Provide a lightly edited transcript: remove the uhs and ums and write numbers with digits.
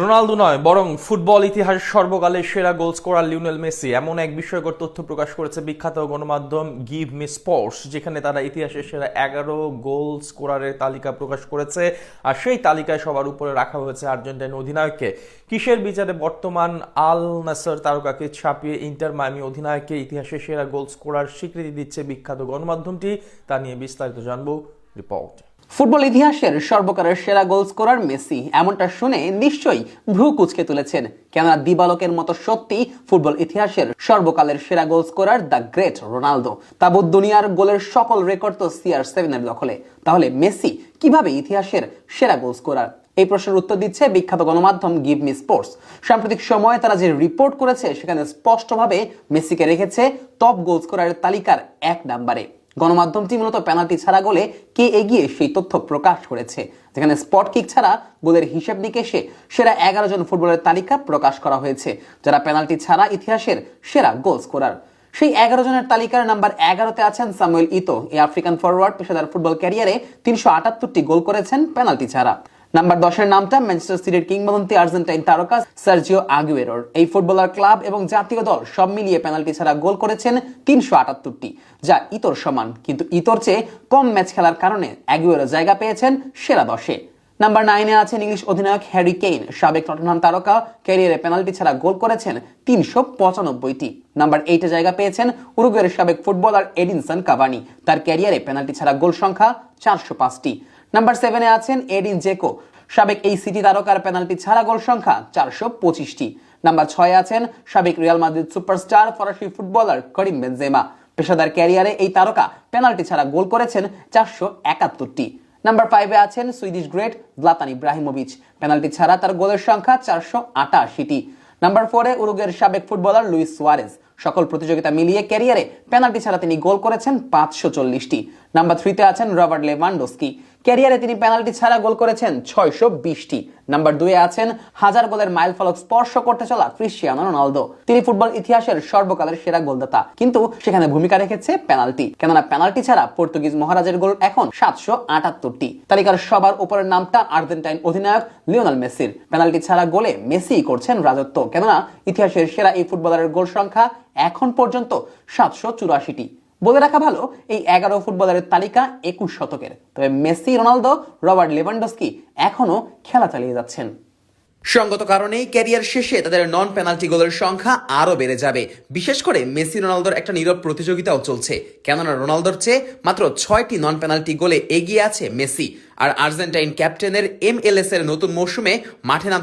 Ronaldo নয় বরং football ইতিহাসের সর্বকালের সেরা গোল স্কোরার লিওনেল মেসি এমন এক বিস্ময়কর তথ্য প্রকাশ করেছে বিখ্যাত গণমাধ্যম গিভ মি স্পোর্টস, যেখানে তারা ইতিহাসের সেরা 11 গোল স্কোরারের তালিকা প্রকাশ করেছে। আর সেই তালিকায় সবার উপরে রাখা হয়েছে আর্জেন্টাইন অধিনায়ককে। কিসের বিচারে বর্তমান আল নাসর তারকাকে ছাপিয়ে ইন্টার মায়ামি অধিনায়ককে ইতিহাসের সেরা গোল স্কোরার স্বীকৃতি দিচ্ছে বিখ্যাত গণমাধ্যমটি, তা নিয়ে বিস্তারিত জানবো রিপোর্ট। ফুটবল ইতিহাসের সর্বকালের সেরা গোল স্কোরার মেসি, এমনটা শুনে নিশ্চয়ই ভ্রু কুঁচকে তুলেছেন। কেননা দিবালকের মতো সত্যি ফুটবল ইতিহাসের সর্বকালের সেরা goal scorer the great Ronaldo. তাবৎ দুনিয়ার গোলের সকল রেকর্ড তো CR7 এর দখলে। তাহলে মেসি কিভাবে ইতিহাসের সেরা গোল স্কোরার? এই প্রশ্নের উত্তর দিচ্ছে বিখ্যাত গণমাধ্যম গিভ মি স্পোর্টস। সাম্প্রতিক সময়ে তারা যে রিপোর্ট করেছে সেখানে স্পষ্টভাবে মেসিকে রেখেছে টপ গোল স্কোরারের তালিকার 1 নম্বরে। গণমাধ্যমটি মূলত পেনাল্টি ছাড়া গোলে কে এগিয়ে সেই তথ্য প্রকাশ করেছে, যেখানে স্পট কিক ছাড়া গোলের হিসেব নিকেশে সেরা 11 জন ফুটবলের তালিকা প্রকাশ করা হয়েছে, যারা পেনাল্টি ছাড়া ইতিহাসের সেরা গোল স্কোরার। সেই 11 জনের তালিকার নাম্বার 11তে আছেন সামুয়েল ইতো। এই আফ্রিকান ফরওয়ার্ড পেশাদার ফুটবল ক্যারিয়ারে 378টি গোল করেছেন পেনাল্টি ছাড়া। নাম্বার 10-এর নামটা ম্যানচেস্টার সিটির কিংবদন্তি আর্জেন্টাইন তারকা সার্জিও আগুয়েরোর। এই ফুটবলার ক্লাব এবং জাতীয় দল সব মিলিয়ে পেনাল্টি ছাড়া গোল করেছেন 378টি, যা ইতোর সমান। কিন্তু ইতোর চেয়ে কম ম্যাচ খেলার কারণে আগুয়েরো জায়গা পেয়েছেন সেরা 10-এ। নাম্বার 9-এ আছেন ইংলিশ অধিনায়ক হ্যারি কেইন। সাবেক টটনহাম তারকা ক্যারিয়ারে পেনাল্টি ছাড়া গোল করেছেন 395টি। নাম্বার 8-এ জায়গা পেয়েছেন উরুগুয়ের সাবেক ফুটবলার এডিনসন কাভানি। তার ক্যারিয়ারে পেনাল্টি ছাড়া গোল সংখ্যা 405টি। নাম্বার 7-এ আছেন এডিন জেকো। সাবেক এই সিটি তারকার পেনাল্টি ছাড়া গোল সংখ্যা 425টি। নাম্বার 6-এ আছেন সাবেক রিয়াল মাদ্রিদ সুপারস্টার ফরাসি ফুটবলার করিম বেনজেমা। পেশাদার ক্যারিয়ারে এই তারকা পেনাল্টি ছাড়া গোল করেছেন 471টি। নাম্বার 5-এ আছেন সুইডিশ গ্রেট জলাতান ইব্রাহিমোভিচ। পেনাল্টি ছাড়া তার গোলের সংখ্যা 488টি। নাম্বার 4-এ উরুগুয়ের সাবেক ফুটবলার লুইস সুয়ারেজ। সকল প্রতিযোগিতা মিলিয়ে ক্যারিয়ারে পেনাল্টি ছাড়া তিনি গোল করেছেন 540টি। নাম্বার 3-তে আছেন রবার্ট লেভানডস্কি। ক্যারিয়ারে তিনি পেনাল্টি ছাড়া গোল করেছেন 620টি। নাম্বার 2-এ আছেন 1000 গোলের মাইল ফলক স্পর্শ করতে চলা ক্রিশ্চিয়ানো রোনালদো। তিনি ফুটবল ইতিহাসের সর্বকালের সেরা গোলদাতা, কিন্তু সেখানে ভূমিকা রেখেছে পেনাল্টি। কেননা পেনাল্টি ছাড়া পর্তুগিজ মহারাজের গোল এখন 778টি। তালিকার সবার উপরের নামটা আর্জেন্টাইন অধিনায়ক লিওনেল মেসির। পেনাল্টি ছাড়া গোলে মেসি করছেন রাজত্ব, কেননা ইতিহাসের সেরা এই ফুটবলারের গোল সংখ্যা এখন পর্যন্ত 784টি। বলে রাখা ভালো, এই 11 ফুটবলারের তালিকা 21 শতকের। তবে মেসি, রোনালদো, রবার্ট লেভানডস্কি এখনো খেলা চালিয়ে যাচ্ছেন। সঙ্গত কারণেই ক্যারিয়ার শেষে তাদের নন পেনাল্টি গোলের সংখ্যা আরো বেড়ে যাবে। বিশেষ করে মেসি রোনালদোর একটা নীরব প্রতিযোগিতাও চলছে, কেননা রোনালদোর চেয়ে মাত্র 6টি নন পেনাল্টি গোলে এগিয়ে আছে মেসি। আর আর্জেন্টাইন ক্যাপ্টেনের MLS এর নতুন মৌসুমে মাঠে নামতে